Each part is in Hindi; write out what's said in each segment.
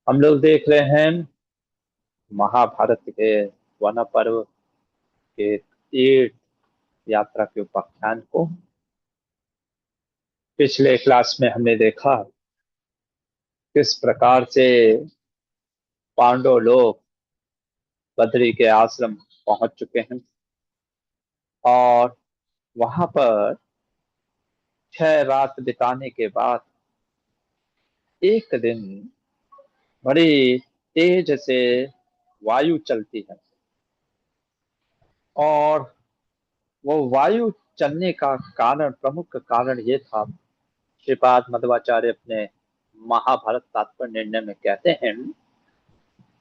हम लोग देख रहे हैं महाभारत के वन पर्व के तीर्थ यात्रा के उपाख्यान को। पिछले क्लास में हमने देखा किस प्रकार से पांडव लोग बद्री के आश्रम पहुंच चुके हैं और वहां पर 6 रात बिताने के बाद एक दिन बड़ी तेज से वायु चलती है। और वो वायु चलने का कारण, प्रमुख कारण ये था, श्रीपाद मध्वाचार्य अपने महाभारत तात्पर्य निर्णय में कहते हैं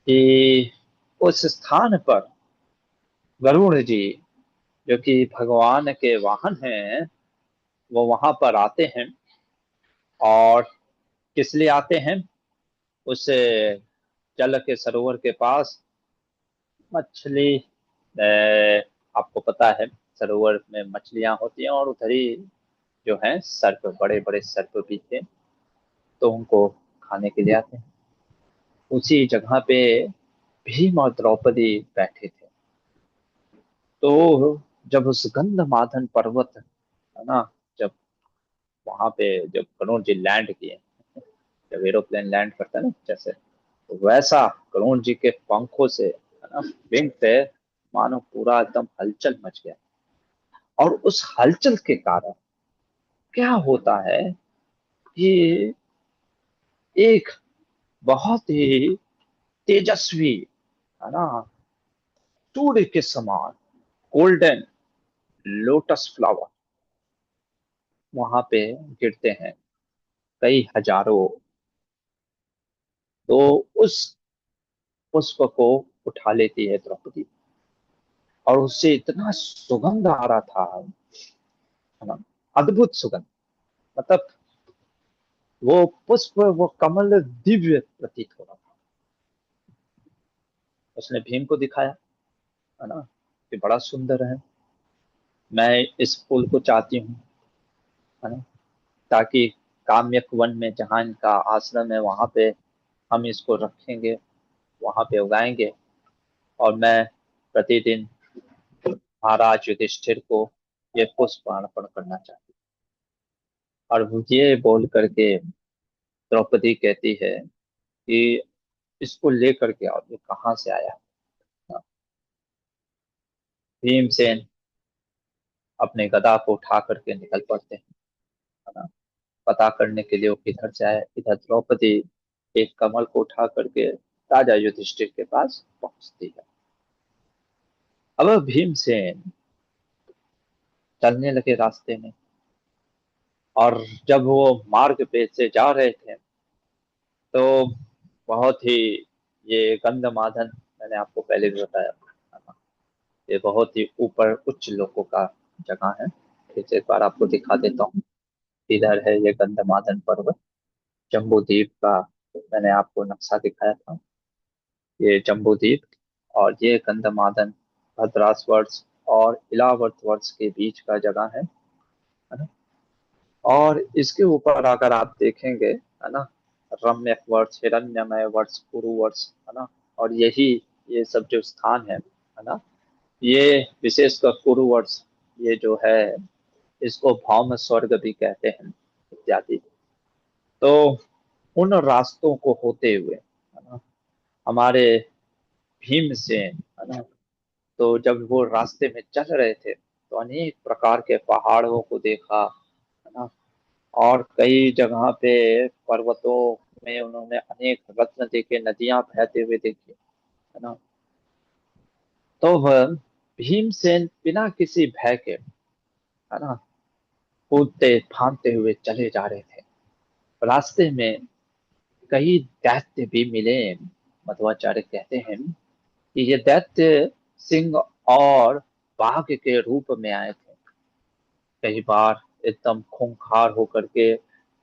कि उस स्थान पर वरुण जी, जो कि भगवान के वाहन हैं, वो वहां पर आते हैं। और किस लिए आते हैं? उस जल के सरोवर के पास मछली, आपको पता है सरोवर में मछलियां होती हैं, और उधर ही जो है सर्प, बड़े बड़े सर्प भी थे, तो उनको खाने के लिए आते हैं। उसी जगह पे भीम और द्रौपदी बैठे थे। तो जब उस गंधमादन पर्वत, है ना, जब वहां पे जब कर्ण जी लैंड किए, जब एरोप्लेन लैंड करता है ना, जैसे तो वैसा कर्ण जी के पंखों से, है ना, विंग से मानो पूरा एकदम हलचल मच गया। और उस हलचल के कारण क्या होता है कि एक बहुत ही तेजस्वी, है ना, सूर्य के समान गोल्डन लोटस फ्लावर वहां पे गिरते हैं, कई हजारों। तो उस पुष्प को उठा लेती है द्रौपदी, और उससे इतना सुगंध आ रहा था, है ना, अद्भुत सुगंध। मतलब वो पुष्प, वो कमल दिव्य प्रतीत हो रहा था। उसने भीम को दिखाया, है ना, कि बड़ा सुंदर है, मैं इस फूल को चाहती हूँ, है ना, ताकि काम्यक वन में जहाँ इनका आश्रम है वहां पे हम इसको रखेंगे, वहां पे उगाएंगे, और मैं प्रतिदिन महाराज युधिष्ठिर को ये पुष्प अर्पण करना चाहती हूँ। और वो ये बोल करके द्रौपदी कहती है कि इसको लेकर के आओ, ये कहाँ से आया। हाँ, भीमसेन अपने गदा को उठा करके निकल पड़ते हैं, है ना, पता करने के लिए वो किधर से आया। इधर द्रौपदी एक कमल को उठा करके राजा युधिष्ठिर के पास पहुंचती है। अब भीमसेन चलने लगे रास्ते में, और जब वो मार्ग पे से जा रहे थे तो बहुत ही, ये गंधमादन मैंने आपको पहले भी बताया, है ना, ये बहुत ही ऊपर उच्च लोगों का जगह है। फिर से एक बार आपको दिखा देता हूँ। इधर है ये गंधमादन पर्वत, जम्बू द्वीप का मैंने आपको नक्शा दिखाया था, ये जम्बू द्वीप। और ये गंधमादन भद्रास वर्ष और इलावर्त वर्ष के बीच का जगह है ना। और इसके ऊपर अगर आप देखेंगे, है ना, रम्य वर्ष, हिरण्यमय वर्ष, कुरु वर्ष, है ना, और यही ये सब जो स्थान है ना, ये विशेषकर कुरु वर्ष, ये जो है इसको भौम स्वर्ग भी कहते हैं, इत्यादि। तो उन रास्तों को होते हुए, है ना, हमारे भीमसेन, है ना, तो जब वो रास्ते में चल रहे थे तो अनेक प्रकार के पहाड़ों को देखा, है ना, और कई जगह पे पर्वतों में उन्होंने अनेक रत्न देखे, नदियां बहते हुए देखी, है ना। तो वह भीमसेन बिना किसी भय के, है ना, कूदते फांदते हुए चले जा रहे थे। रास्ते में कई दैत्य भी मिले। मध्वाचार्य कहते हैं कि ये दैत्य सिंह और बाघ के रूप में आए थे। कई बार एकदम खूंखार होकर के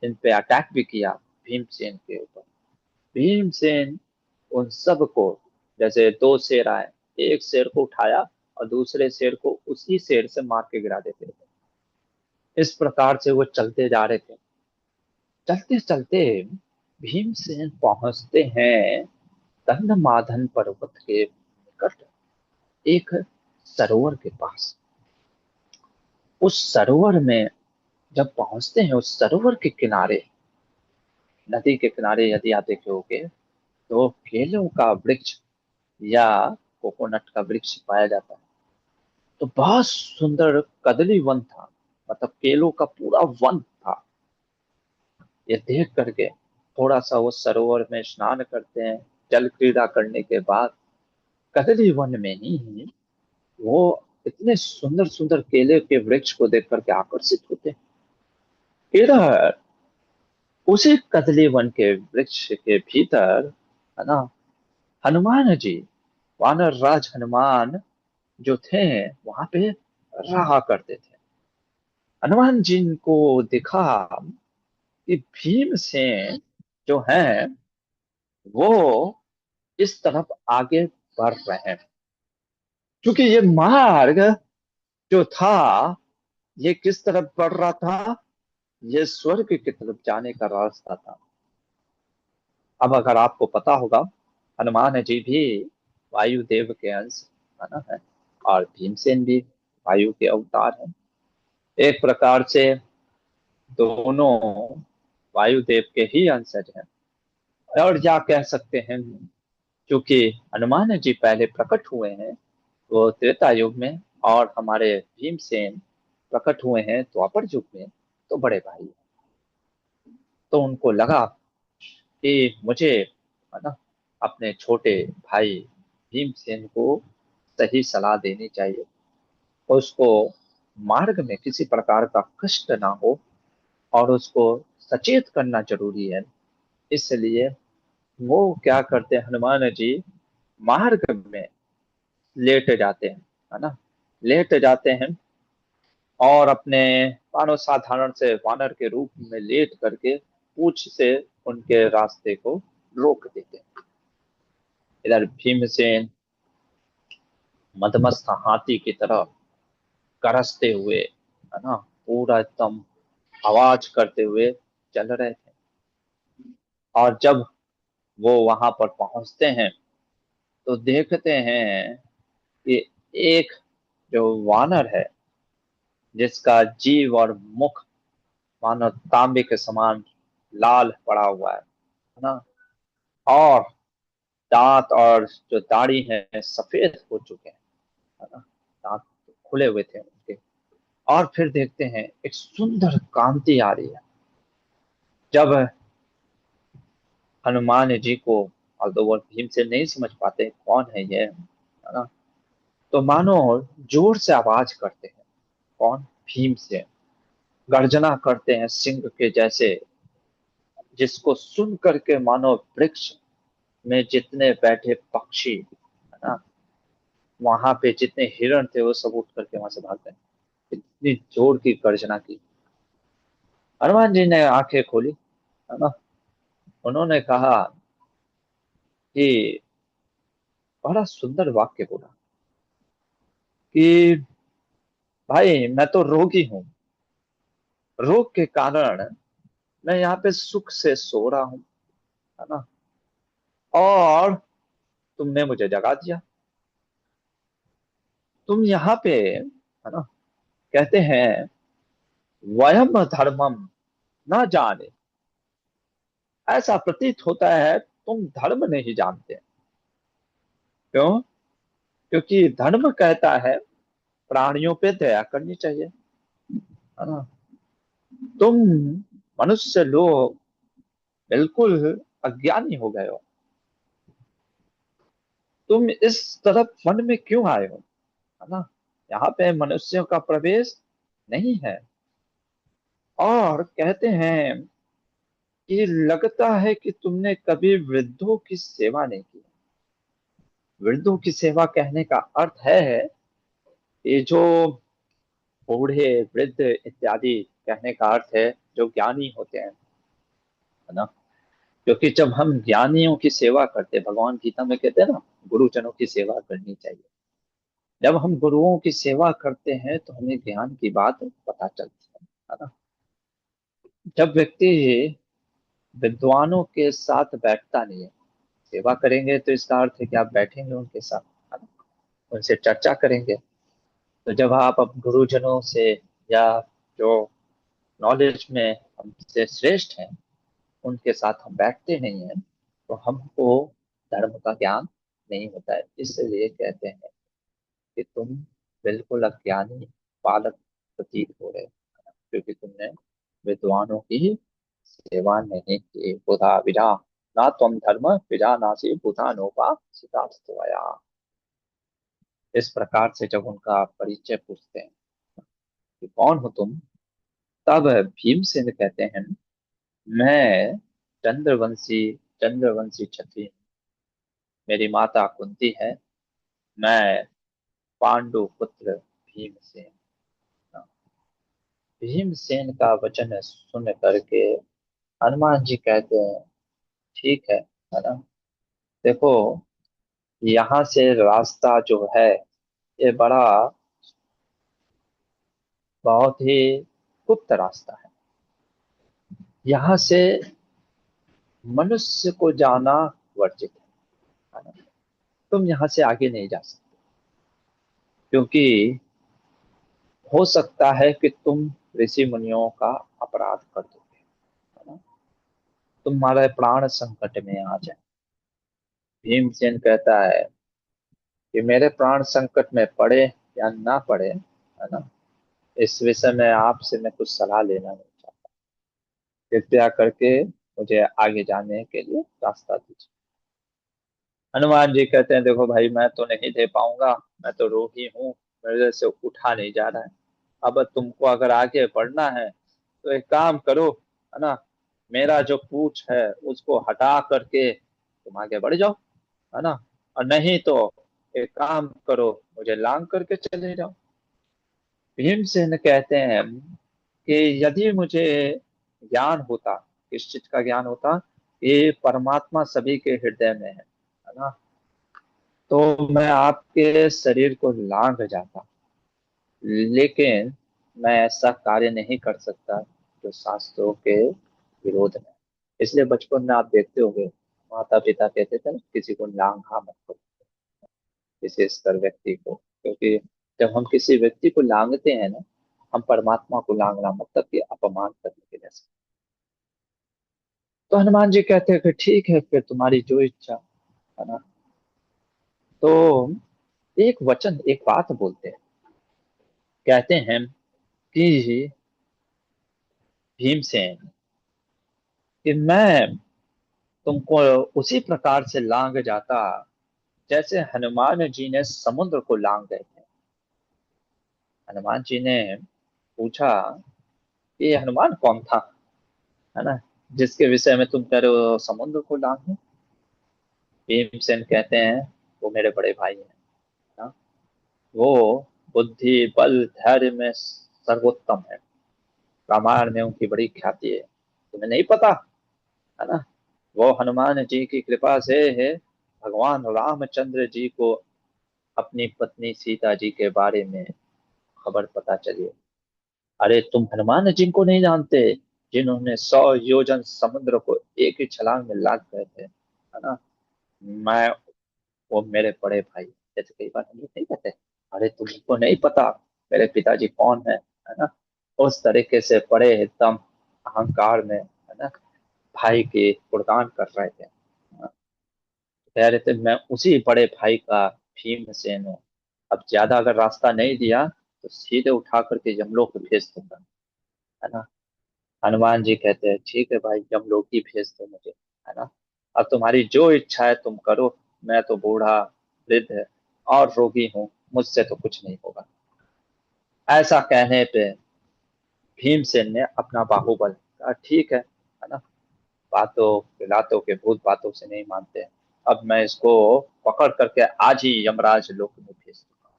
इन पे अटैक भी किया भीमसेन के ऊपर। भीमसेन उन सब को, जैसे दो शेर आए, एक शेर को उठाया और दूसरे शेर को उसी शेर से मार के गिरा देते थे। इस प्रकार से वो चलते जा रहे थे। चलते चलते भीमसेन पहुंचते हैं गंधमादन पर्वत के निकट, एक सरोवर के पास। उस सरोवर में जब पहुंचते हैं, उस सरोवर के किनारे, नदी के किनारे यदि आप देखे होंगे तो केलों का वृक्ष या कोकोनट का वृक्ष पाया जाता है। तो बहुत सुंदर कदली वन था, मतलब केलों का पूरा वन था। ये देख करके थोड़ा सा वो सरोवर में स्नान करते हैं। जल क्रीड़ा करने के बाद कदली वन में ही वो इतने सुंदर सुंदर केले के वृक्ष को देख करके आकर्षित होते हैं। इधर उसी कदली वन के वृक्ष के भीतर, है ना, हनुमान जी, वानर राज हनुमान जो थे, वहां पे रहा करते थे। हनुमान जी को दिखा कि भीमसेन जो है वो इस तरफ आगे बढ़ रहे हैं, क्योंकि ये मार्ग जो था ये किस तरफ बढ़ रहा था, ये स्वर्ग की तरफ जाने का रास्ता था। अब अगर आपको पता होगा, हनुमान जी भी वायुदेव के अंश, है ना, है, और भीमसेन भी वायु के अवतार हैं। एक प्रकार से दोनों वायुदेव के ही अंशज हैं। और क्या कह सकते हैं, क्योंकि हनुमान जी पहले प्रकट हुए हैं वो त्रेता युग में, और हमारे भीमसेन प्रकट हुए हैं द्वापर युग में, तो बड़े भाई हैं। तो उनको लगा कि मुझे, है ना, अपने छोटे भाई भीमसेन को सही सलाह देनी चाहिए, और उसको मार्ग में किसी प्रकार का कष्ट ना हो, और उसको सचेत करना जरूरी है। इसलिए वो क्या करते हैं, हनुमान जी मार्ग में लेट जाते हैं, है ना, लेट जाते हैं, और अपने मानव साधारण से वानर के रूप में लेट करके पूंछ से उनके रास्ते को रोक देते हैं। इधर भीमसेन मदमस्त हाथी की तरह गरजते हुए, है ना, पूरा एकदम आवाज करते हुए चल रहे थे। और जब वो वहां पर पहुंचते हैं तो देखते हैं कि एक जो वानर है, जिसका जीव और मुख मानो तांबे के समान लाल पड़ा हुआ है ना, और दांत और जो दाढ़ी है सफेद हो चुके हैं, है ना, दांत खुले हुए थे उनके। और फिर देखते हैं एक सुंदर कांति आ रही है। जब हनुमान जी को, और वो भीम से नहीं समझ पाते कौन है ये, है ना, तो मानो जोर से आवाज करते हैं, कौन, भीम से गर्जना करते हैं सिंह के जैसे, जिसको सुन करके मानो वृक्ष में जितने बैठे पक्षी, है ना, वहां पे जितने हिरण थे वो सब उठ करके वहां से भाग गए। इतनी जोर की गर्जना की। हनुमान जी ने आंखें खोली, है ना, उन्होंने कहा कि बड़ा सुंदर वाक्य बोला कि भाई मैं तो रोगी हूँ, रोग के कारण मैं यहाँ पे सुख से सो रहा हूँ, है ना, और तुमने मुझे जगा दिया। तुम यहाँ पे, है ना, कहते हैं वयम धर्मम न जाने, ऐसा प्रतीत होता है तुम धर्म नहीं जानते। क्यों? क्योंकि धर्म कहता है प्राणियों पे दया करनी चाहिए, है ना। तुम मनुष्य लोग बिल्कुल अज्ञानी हो गए हो। तुम इस तरफ वन में क्यों आए हो, है ना, यहाँ पे मनुष्यों का प्रवेश नहीं है। और कहते हैं कि लगता है कि तुमने कभी वृद्धों की सेवा नहीं की। वृद्धों की सेवा कहने का अर्थ है ये जो बूढ़े वृद्ध इत्यादि, कहने का अर्थ है जो ज्ञानी होते हैं, है ना। क्योंकि जब हम ज्ञानियों की सेवा करते हैं, भगवान गीता में कहते हैं ना, गुरुजनों की सेवा करनी चाहिए। जब हम गुरुओं की सेवा करते हैं तो हमें ज्ञान की बात पता चलती है ना। जब व्यक्ति विद्वानों के साथ बैठता नहीं है। सेवा करेंगे तो इसका अर्थ है कि आप बैठेंगे उनके साथ, है ना? उनसे चर्चा करेंगे। तो जब आप अब गुरुजनों से या जो नॉलेज में हमसे श्रेष्ठ हैं उनके साथ हम बैठते नहीं हैं, तो हमको धर्म का ज्ञान नहीं होता है। इसलिए कहते हैं कि तुम बिल्कुल अज्ञानी बालक प्रतीत हो रहे हो, क्योंकि तुमने विद्वानों की सेवा नहीं की। बुधा विजा ना तुम धर्म विजा नासी बुधा नोपा सितास्तवया। इस प्रकार से जब उनका परिचय पूछते हैं कि कौन हो तुम, तब भीमसेन कहते हैं, मैं चंद्रवंशी चंद्रवंशी क्षत्रिय, मेरी माता कुंती है, मैं पांडु पुत्र भीमसेन। भीमसेन का वचन सुन करके हनुमान जी कहते हैं, ठीक है ना? देखो, यहाँ से रास्ता जो है ये बड़ा बहुत ही गुप्त रास्ता है। यहाँ से मनुष्य को जाना वर्जित है ना? तुम यहाँ से आगे नहीं जा सकते, क्योंकि हो सकता है कि तुम ऋषि मुनियों का अपराध कर दोगे, है ना? तुम्हारे प्राण संकट में आ जाए। भीमसेन कहता है कि मेरे प्राण संकट में पड़े या ना पड़े, है ना, इस विषय में आपसे मैं कुछ सलाह लेना नहीं चाहता। कृपया करके मुझे आगे जाने के लिए रास्ता दीजिए। हनुमान जी कहते हैं, देखो भाई, मैं तो नहीं दे पाऊंगा, मैं तो रोगी हूँ, मेरे से उठा नहीं जा रहा है। अब तुमको अगर आगे बढ़ना है तो एक काम करो, है ना, मेरा जो पूंछ है उसको हटा करके तुम आगे बढ़ जाओ, है ना, और नहीं तो एक काम करो, मुझे लांग करके चले जाओ। भीमसेन कहते हैं कि यदि मुझे ज्ञान होता, किस चीज का ज्ञान होता, ये परमात्मा सभी के हृदय में है ना, तो मैं आपके शरीर को लांग जाता। लेकिन मैं ऐसा कार्य नहीं कर सकता जो शास्त्रों के विरोध में। इसलिए बचपन में आप देखते होंगे माता पिता कहते थे ना, किसी को लांघा मत करो, विशेषकर व्यक्ति को, क्योंकि जब हम किसी व्यक्ति को लांघते हैं ना, हम परमात्मा को लांघना मतलब कि अपमान करने के जैसे। तो हनुमान जी कहते हैं कि ठीक है, फिर तुम्हारी जो इच्छा, है ना। तो एक वचन, एक बात बोलते हैं, कहते हैं कि भीमसेन, कि मैं तुमको उसी प्रकार से लांग जाता जैसे हनुमान जी ने समुद्र को लांग गए थे। हनुमान जी ने पूछा कि ये हनुमान कौन था, है ना, जिसके विषय में तुम कह रहे हो समुद्र को लांग। भीमसेन कहते हैं, वो मेरे बड़े भाई हैं ना, वो बुद्धि बल धैर्य में सर्वोत्तम है। रामायण में उनकी बड़ी ख्याति है, तुम्हें नहीं पता, है ना? वो हनुमान जी की कृपा से है भगवान रामचंद्र जी को अपनी पत्नी सीता जी के बारे में खबर पता चली है। अरे तुम हनुमान जी को नहीं जानते, जिन्होंने 100 योजन समुद्र को एक ही छलांग में लांग गए थे, है ना? मैं, वो मेरे बड़े भाई, जैसे कई बार हम लोग नहीं कहते, अरे तुमको नहीं पता मेरे पिताजी कौन है ना? उस तरीके से बड़े एकदम अहंकार में, है ना, भाई के गुणगान कर रहे थे। कह रहे थे मैं उसी बड़े भाई का भीमसेन हूँ। अब ज्यादा अगर रास्ता नहीं दिया तो सीधे उठा करके यमलोक भेज दूंगा, है ना। हनुमान जी कहते हैं, ठीक है भाई, यमलोक ही भेज दो मुझे, है ना। अब तुम्हारी जो इच्छा है तुम करो, मैं तो बूढ़ा वृद्ध और रोगी हूँ, मुझसे तो कुछ नहीं होगा। ऐसा कहने पे भीमसेन ने अपना बाहुबल कहा, ठीक है ना, बातों पिलातों के भूत बातों से नहीं मानते हैं। अब मैं इसको पकड़ करके आज ही यमराज लोक में भेज दूंगा।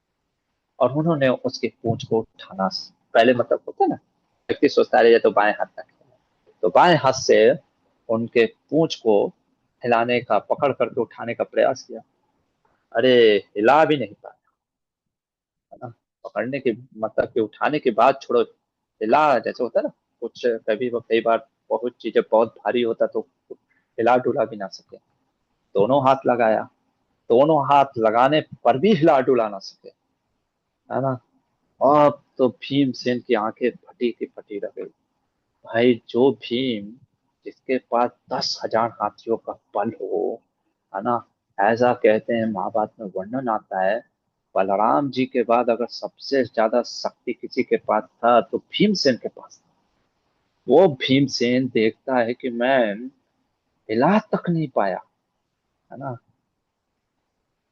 और उन्होंने उसकी पूंछ को उठाना, पहले मतलब होता है ना, व्यक्ति सोचता है ये तो बाएं हाथ तक है, तो बाएं हाथ से उनके पूंछ को हिलाने का, पकड़ करके उठाने का प्रयास किया। अरे हिला भी नहीं पाया, है ना। पकड़ने के मतलब कि उठाने के बाद छोड़ो, हिला जैसे होता है ना, कुछ कभी कई बार बहुत चीजें बहुत भारी होता तो हिला डुला भी ना सके। दोनों हाथ लगाया, दोनों हाथ लगाने पर भी हिला डुला ना सके, है ना। अब तो भीमसेन की आंखें फटी की फटी रह गई। भाई जो भीम, जिसके पास 10,000 हाथियों का बल हो, है ना, ऐसा कहते हैं महाभारत में वर्णन आता है, बलराम जी के बाद अगर सबसे ज्यादा शक्ति किसी के पास था तो भीमसेन के पास था। वो भीमसेन देखता है कि मैं हिला तक नहीं पाया, है ना,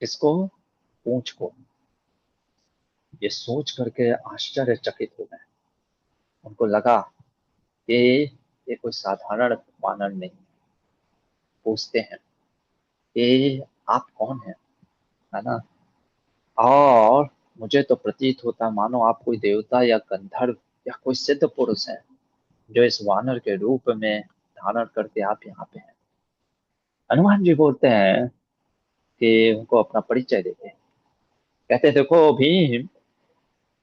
इसको, पूंछ को। ये सोच करके आश्चर्यचकित हो गए। उनको लगा कि ये कोई साधारण वानर नहीं। पूछते हैं कि आप कौन हैं, है ना। और मुझे तो प्रतीत होता मानो आप कोई देवता या गंधर्व या कोई सिद्ध पुरुष हैं, जो इस वानर के रूप में धारण करके आप यहाँ पे हैं। हनुमान जी बोलते हैं कि उनको अपना परिचय देते हैं। कहते देखो भीम,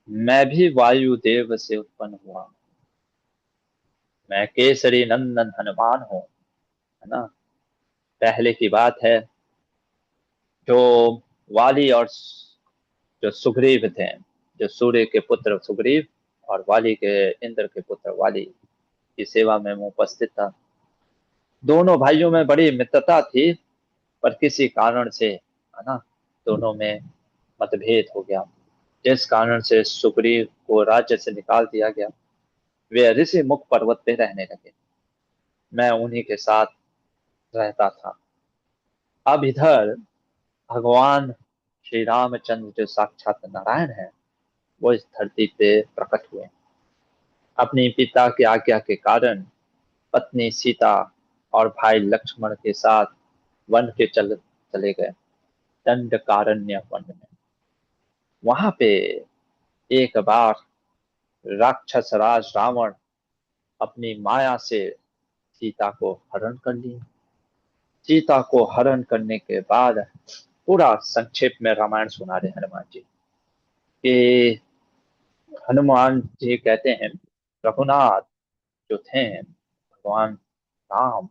मैं भी वायुदेव से उत्पन्न हुआ हूँ। मैं केसरी नंदन हनुमान हूँ, है ना। पहले की बात है, जो वाली और जो सुग्रीव थे, जो सूर्य के पुत्र सुग्रीव और वाली के, इंद्र के पुत्र वाली की सेवा में मैं उपस्थित था। दोनों भाइयों में बड़ी मित्रता थी, पर किसी कारण से, है ना, दोनों में मतभेद हो गया, जिस कारण से सुग्रीव को राज्य से निकाल दिया गया। वे ऋषि मुख पर्वत पे रहने लगे। मैं उन्हीं के साथ रहता था। अब इधर भगवान श्री रामचंद्र जो साक्षात नारायण है, वो इस धरती पे प्रकट हुए। अपने पिता की आज्ञा के कारण पत्नी सीता और भाई लक्ष्मण के साथ वन के चले गए, दंडकारण्य वन में। वहां पे एक बार राक्षस राज रावण अपनी माया से सीता को हरण कर लिया। सीता को हरण करने के बाद, पूरा संक्षेप में रामायण सुना रहे हनुमान जी कि हनुमान जी कहते हैं, रघुनाथ जो थे भगवान राम,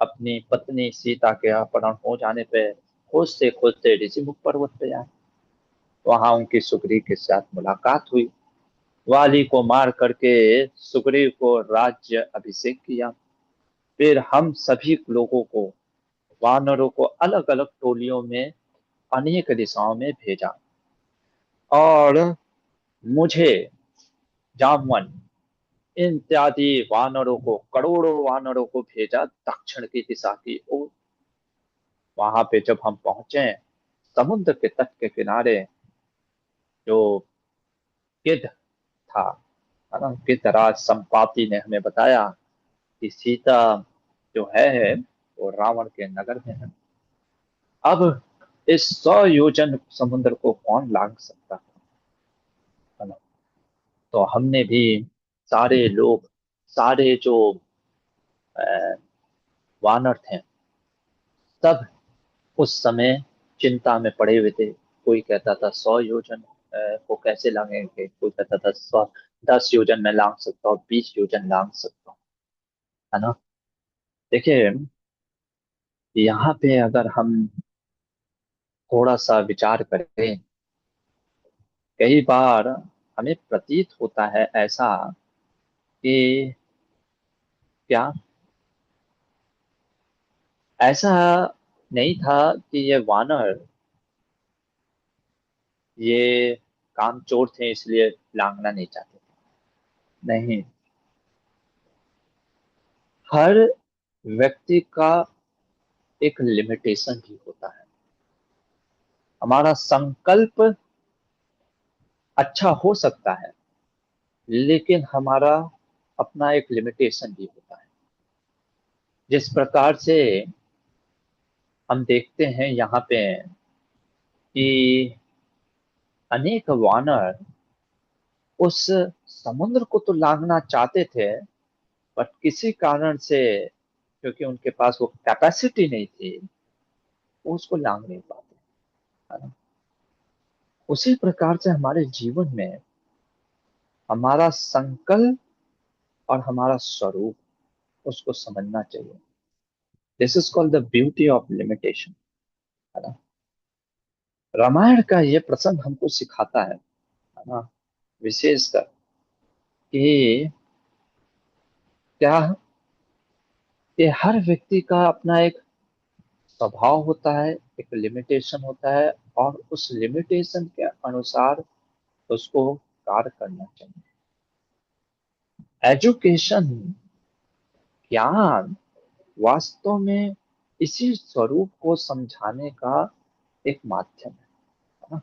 अपनी पत्नी सीता के अपहरण हो जाने पे खोजते खोजते ऋषिमुख पर्वत पे आए। वहां उनकी सुग्रीव के साथ मुलाकात हुई। वाली को मार करके सुग्रीव को राज्य अभिषेक किया। फिर हम सभी लोगों को, वानरों को अलग अलग टोलियों में अनेक दिशाओं में भेजा, और मुझे, जामवन इत्यादि वानरों को, करोड़ों वानरों को भेजा दक्षिण की दिशा की ओर। वहां पे जब हम पहुंचे, समुद्र के तट के किनारे जो गिद्ध था, है ना, गिद्धराज संपाति ने हमें बताया कि सीता जो है वो रावण के नगर में है। अब इस 100 योजन समुद्र को कौन लांग सकता है ना। तो हमने भी, सारे लोग, सारे जो अ, वानर थे, सब उस समय चिंता में पड़े हुए थे। कोई कहता था 100 योजन को कैसे लांगेंगे, कोई कहता था 10 योजन में लांग सकता हूँ, 20 योजन लांग सकता हूँ, है ना। देखिए, यहाँ पे अगर हम थोड़ा सा विचार करें, कई बार हमें प्रतीत होता है ऐसा कि, क्या ऐसा नहीं था कि ये वानर, ये कामचोर थे इसलिए लांगना नहीं चाहते थे। नहीं, हर व्यक्ति का एक लिमिटेशन भी होता है। हमारा संकल्प अच्छा हो सकता है, लेकिन हमारा अपना एक लिमिटेशन भी होता है। जिस प्रकार से हम देखते हैं यहाँ पे कि अनेक वानर उस समुद्र को तो लांघना चाहते थे, बट किसी कारण से, क्योंकि उनके पास वो कैपेसिटी नहीं थी, वो उसको लांघ नहीं पाते, है ना। उसी प्रकार से हमारे जीवन में हमारा संकल्प और हमारा स्वरूप, उसको समझना चाहिए। This is called the beauty of limitation, है ना। रामायण का ये प्रसंग हमको सिखाता है ना, विशेषकर कि क्या, कि हर व्यक्ति का अपना एक स्वभाव होता है, एक लिमिटेशन होता है, और उस लिमिटेशन के अनुसार उसको कार्य करना चाहिए। एजुकेशन, ज्ञान, वास्तव में इसी स्वरूप को समझाने का एक माध्यम है ना,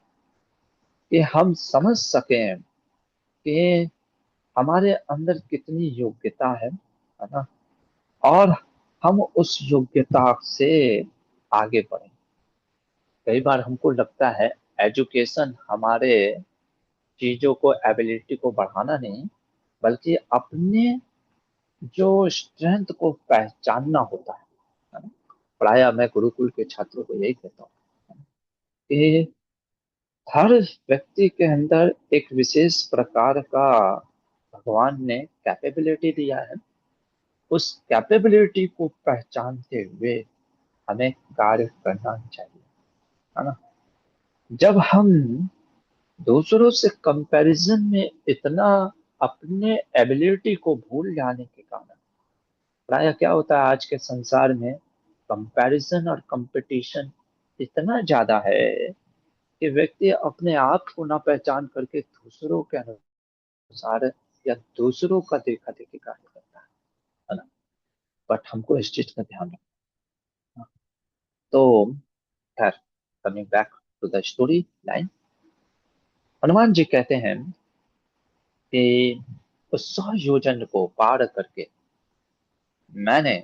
कि हम समझ सकें कि हमारे अंदर कितनी योग्यता है ना, और हम उस योग्यता से आगे बढ़ें। कई बार हमको लगता है एजुकेशन हमारे चीजों को, एबिलिटी को बढ़ाना नहीं, बल्कि अपने जो स्ट्रेंथ को पहचानना होता है ना? प्रायः मैं गुरुकुल के छात्रों को यही कहता हूँ कि हर व्यक्ति के अंदर एक विशेष प्रकार का भगवान ने कैपेबिलिटी दिया है। उस कैपेबिलिटी को पहचानते हुए हमें कार्य करना चाहिए, है ना। जब हम दूसरों से कंपैरिजन में इतना अपने एबिलिटी को भूल जाने के कारण, प्रायः क्या होता है आज के संसार में, कंपैरिजन और कंपटीशन इतना ज्यादा है कि व्यक्ति अपने आप को ना पहचान करके दूसरों के अनुसार या दूसरों का देखा देखी कार्य करता है ना। बट हमको इस चीज का ध्यान रखना। तो खैर, coming back to the story line, Hanuman ji कहते हैं कि उस 100 योजन को पार करके मैंने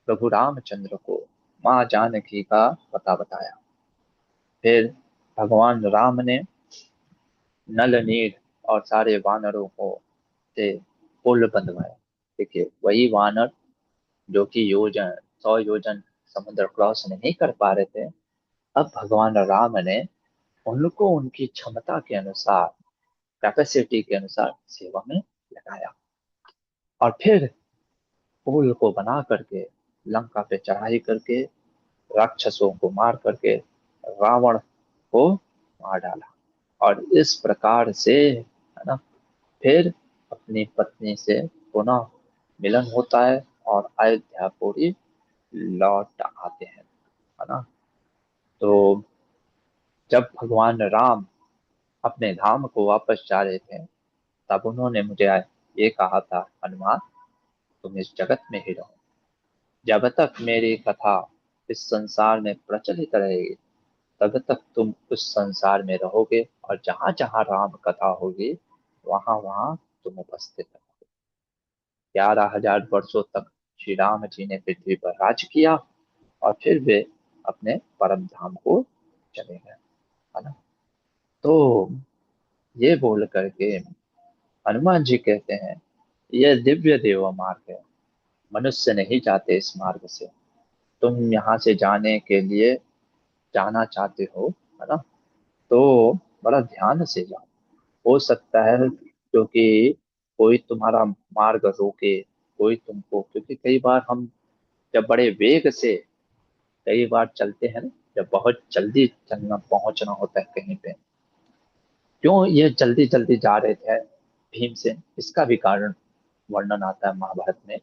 प्रभु रामचंद्र को माँ जानकी का पता बताया। फिर भगवान राम ने नल नील और सारे वानरों को से पुल बंधवाया। देखिए, वही वानर जो कि 100 योजन समुद्र क्रॉस नहीं कर पा रहे थे, अब भगवान राम ने उनको उनकी क्षमता के अनुसार, कैपेसिटी के अनुसार सेवा में लगाया। और फिर पुल को बना करके लंका पे चढ़ाई करके राक्षसों को मार करके रावण को मार डाला। और इस प्रकार से, है ना, फिर अपनी पत्नी से पुनः मिलन होता है और अयोध्यापुरी लौट आते हैं, है ना। तो जब भगवान राम अपने धाम को वापस जा रहे थे, तब उन्होंने मुझे ये कहा था, हनुमान, तुम इस जगत में ही रहो। जब तक मेरी कथा इस संसार में प्रचलित रहेगी, तब तक तुम उस संसार में रहोगे, और जहां जहां राम कथा होगी, वहां वहां तुम उपस्थित रहोगे। 11,000 वर्षों तक श्री राम जी ने पृथ्वी पर राज किया, और फिर वे अपने परम धाम को चले गए, है ना। तो ये बोल करके हनुमान जी कहते हैं, यह दिव्य देव मार्ग है, मनुष्य नहीं जाते इस मार्ग से। तुम यहाँ से जाने के लिए जाना चाहते हो, है ना, तो बड़ा ध्यान से जाओ। हो सकता है क्योंकि कोई तुम्हारा मार्ग रोके, कोई तुमको, क्योंकि कई बार हम जब बड़े वेग से कई बार चलते हैं ना, जब बहुत जल्दी चलना, पहुंचना होता है कहीं पे, क्यों ये जल्दी जल्दी जा रहे थे भीमसेन, इसका भी कारण वर्णन आता है महाभारत में।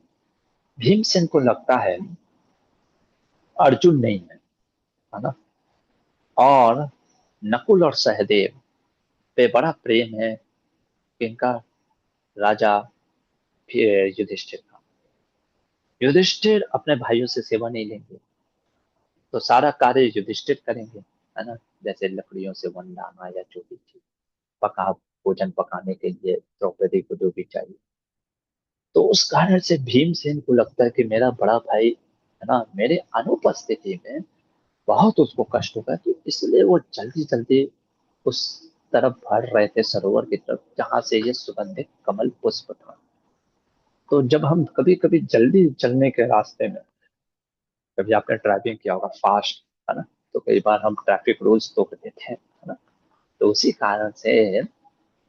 भीमसेन को लगता है अर्जुन नहीं है ना, और नकुल और सहदेव पे बड़ा प्रेम है इनका, राजा युधिष्ठिर का। युधिष्ठिर अपने भाइयों से सेवा नहीं लेंगे, तो सारा कार्य युधिष्ठिर करेंगे, है ना। जैसे लकड़ियों से वन लाना या जो भी चीज, पका भोजन पकाने के लिए द्रौपदी को जो भी चाहिए। तो उस कारण से भीमसेन को लगता है कि मेरा बड़ा भाई, है ना, मेरे अनुपस्थिति में बहुत उसको कष्ट होगा, तो इसलिए वो जल्दी जल्दी उस तरफ बढ़ रहे थे, सरोवर की तरफ, जहां से ये सुगंधित कमल पुष्प था। तो जब हम कभी कभी जल्दी चलने के रास्ते में, कभी आपने ड्राइविंग किया होगा फास्ट, है ना, तो कई बार हम ट्रैफिक रूल्स तोड़ देते हैं, है ना। तो उसी कारण से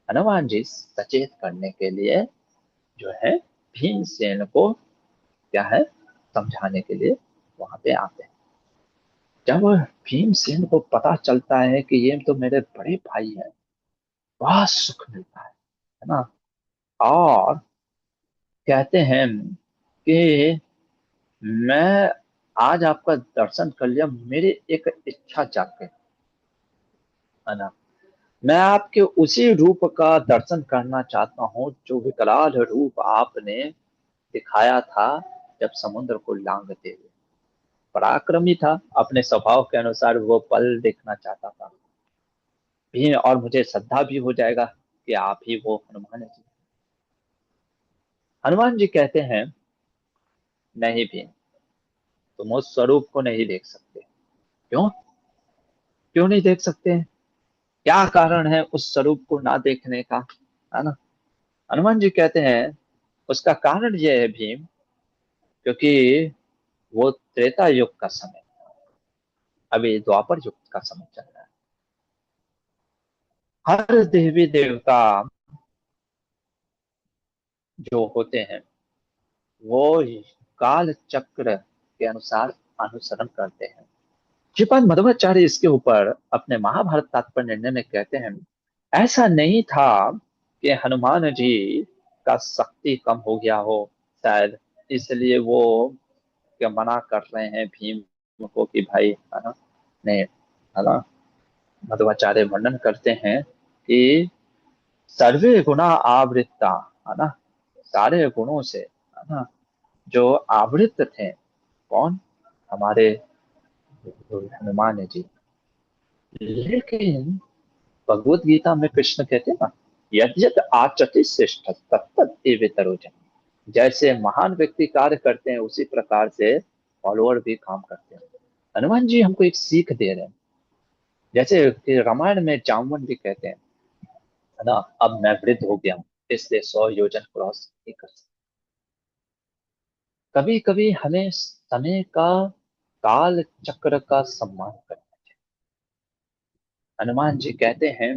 हनुमान जी सचेत करने के लिए जो है भीमसेन को क्या है, समझाने के लिए वहां पे आते हैं। जब भीमसेन को पता चलता है कि ये तो मेरे बड़े भाई हैं, बहुत सुख मिलता है ना। और कहते हैं कि मैं आज आपका दर्शन कर लिया, मेरी एक इच्छा जाग गई, है ना। मैं आपके उसी रूप का दर्शन करना चाहता हूँ जो विकराल रूप आपने दिखाया था जब समुद्र को लांघते हुए। पराक्रमी था, अपने स्वभाव के अनुसार वो पल देखना चाहता था भी, और मुझे श्रद्धा भी हो जाएगा कि आप ही वो हनुमान जी। हनुमान जी कहते हैं, नहीं भी, तुम उस स्वरूप को नहीं देख सकते। क्यों? क्यों नहीं देख सकते हैं? क्या कारण है उस स्वरूप को ना देखने का, है ना। हनुमान जी कहते हैं, उसका कारण यह है भीम, क्योंकि वो त्रेता युग का समय, अभी द्वापर युग का समय चल रहा है। हर देवी देवता जो होते हैं वो काल चक्र के अनुसार अनुसरण करते हैं। श्रीपाद मध्वाचार्य इसके ऊपर अपने महाभारत तात्पर्य निर्णय में कहते हैं, ऐसा नहीं था कि हनुमान जी का शक्ति कम हो गया हो शायद, इसलिए वो क्या मना कर रहे हैं भीम को कि भाई, है ना, नहीं, है ना। मध्वाचार्य वर्णन करते हैं कि सर्वे गुणा आवृत्ता, है ना, सारे गुणों से, है ना, जो आवृत थे। कौन? हमारे हनुमान जी। लेकिन भगवत गीता में कृष्ण कहते हैं ना, यद्यत आचति श्रेष्ठ तत्तद एवेतरो जन। जैसे महान व्यक्ति कार्य करते हैं उसी प्रकार से फॉलोअर भी काम करते हैं। हनुमान जी हमको एक सीख दे रहे हैं। जैसे कि रामायण में जामवन भी कहते हैं, है ना, अब मैं वृद्ध हो गया हूँ, इसलिए 100 योजन क्रॉस नहीं कर सकता। कभी कभी हमें समय का, काल चक्र का सम्मान करना चाहिए। हनुमान जी कहते हैं,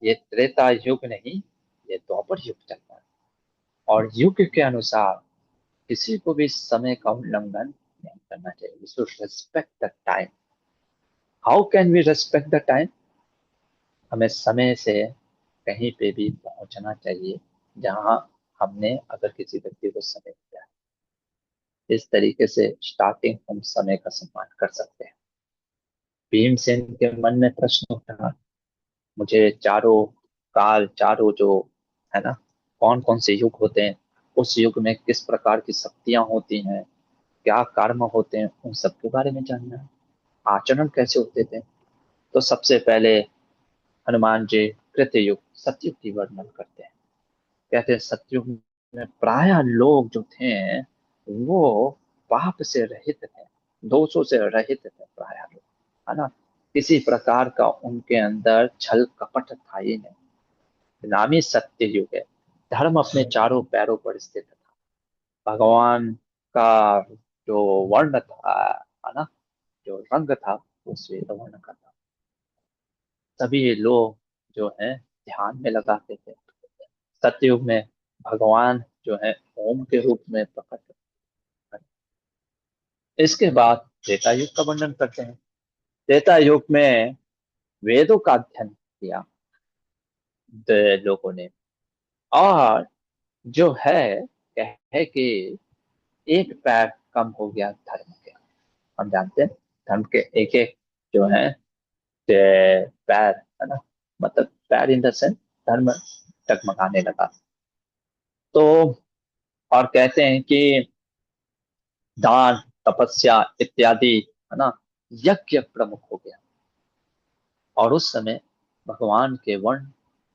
ये त्रेता युग नहीं, ये द्वापर युग चल रहा है, और युग के अनुसार किसी को भी समय का उल्लंघन नहीं करना चाहिए। We should respect the time. How can we respect the time? हमें समय से कहीं पे भी पहुंचना चाहिए जहां हमने अगर किसी व्यक्ति को समय दिया है। इस तरीके से स्टार्टिंग हम समय का सम्मान कर सकते हैं। भीमसेन के मन में प्रश्न उठा, मुझे चारों काल, चारों जो, है ना, कौन कौन से युग होते हैं, उस युग में किस प्रकार की शक्तियां होती हैं, क्या कर्म होते हैं, उन सब के बारे में जानना है। आचरण कैसे होते थे। तो सबसे पहले हनुमान जी कृतयुग, सतयुग की वर्णन करते हैं। कहते हैं सतयुग में प्राय लोग जो थे वो पाप से रहित थे, दोषों से रहित थे प्राय लोग, है ना। किसी प्रकार का उनके अंदर छल कपट था ही नहीं। नामी सत्य युग है। धर्म अपने चारों पैरों पर स्थित था। भगवान का जो वर्ण था, है ना, जो रंग था, वो श्वेत वर्ण का था। सभी लोग जो है ध्यान में लगाते थे। सतयुग में भगवान जो है ओम के रूप में प्रकट हुए। इसके बाद त्रेता युग का वर्णन करते हैं। त्रेता युग में वेदों का अध्ययन किया लोगों ने, और जो है, कहे कि एक पैर कम हो गया धर्म के। हम जानते हैं धर्म के एक एक जो है पैर, है ना, मतलब पैर इन द सेंस धर्म टगमगाने लगा। तो और कहते हैं कि दान, तपस्या इत्यादि, है ना, यज्ञ प्रमुख हो गया। और उस समय भगवान के वर्ण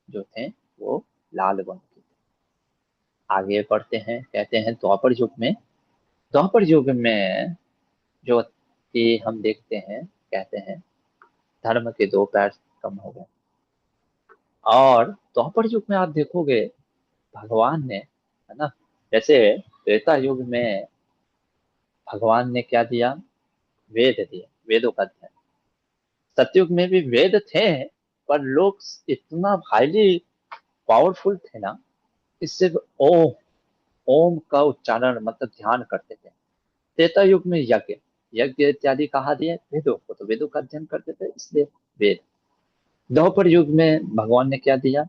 जो थे वो लाल वर्ण के थे। आगे बढ़ते हैं, कहते हैं द्वापर युग में, द्वापर युग में जो कि हम देखते हैं, कहते हैं धर्म के दो पैर कम हो गए। और द्वापर युग में आप देखोगे भगवान ने, है ना, जैसे त्रेता युग में भगवान ने क्या दिया, वेद दिए, वेदों का अध्ययन। सतयुग में भी वेद थे, पर लोग इतना हाईली पावरफुल थे ना, इससे ओ ओम का उच्चारण मतलब ध्यान करते थे। त्रेता युग में यज्ञ यज्ञ इत्यादि कहा दिए वेदों को, तो वेदों का अध्ययन करते थे इसलिए वेद। द्वापर युग में भगवान ने क्या दिया,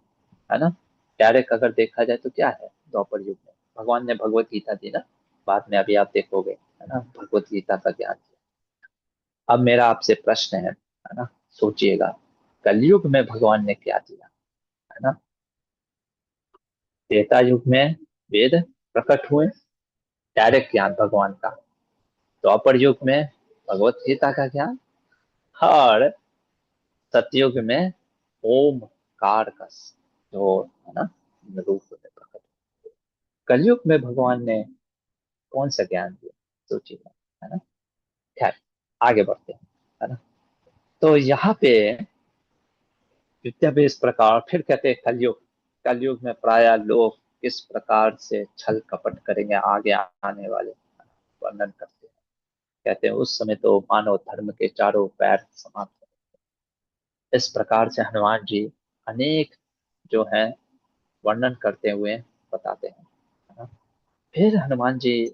है ना। डायरेक्ट अगर देखा जाए तो क्या है द्वापर युग में, भगवान ने भगवत गीता दी ना, बाद में अभी आप देखोगे, है ना, भगवत गीता का ज्ञान दिया। अब मेरा आपसे प्रश्न है ना, सोचिएगा, कलयुग में भगवान ने क्या दिया, है ना। त्रेता युग में वेद प्रकट हुए, डायरेक्ट ज्ञान भगवान का। द्वापर युग में भगवत गीता का ज्ञान, और सतयुग में ओमकार का जो, है ना, रूप में प्रकट। कलयुग में भगवान ने कौन सा ज्ञान दिया, सोचिएगा, है ना। खैर, आगे बढ़ते हैं, है ना। तो यहाँ पे विद्या इस प्रकार, फिर कहते हैं कलयुग। कलयुग में प्राय लोग किस प्रकार से छल कपट करेंगे आगे आने वाले, वर्णन करते हैं। कहते हैं उस समय तो मानव धर्म के चारों पैर समाप्त हैं। इस प्रकार से हनुमान जी अनेक जो है वर्णन करते हुए बताते हैं, है ना। फिर हनुमान जी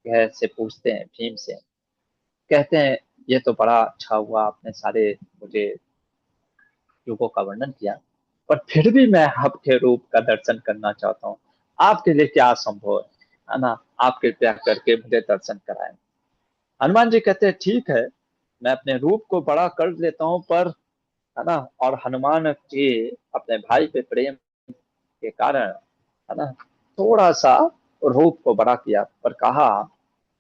से पूछते हैं भीम से, कहते हैं ये तो बड़ा अच्छा हुआ आपने सारे मुझे युगों का वर्णन किया, पर फिर भी मैं आपके रूप का दर्शन करना चाहता हूँ। आपके लिए क्या संभव है ना, आप कृपया करके मुझे दर्शन कराएं। हनुमान जी कहते हैं ठीक है, मैं अपने रूप को बड़ा कर लेता हूँ, पर, है ना, और हनुमान जी अपने भाई पे प्रेम के कारण, है ना, थोड़ा सा रूप को बड़ा किया, पर कहा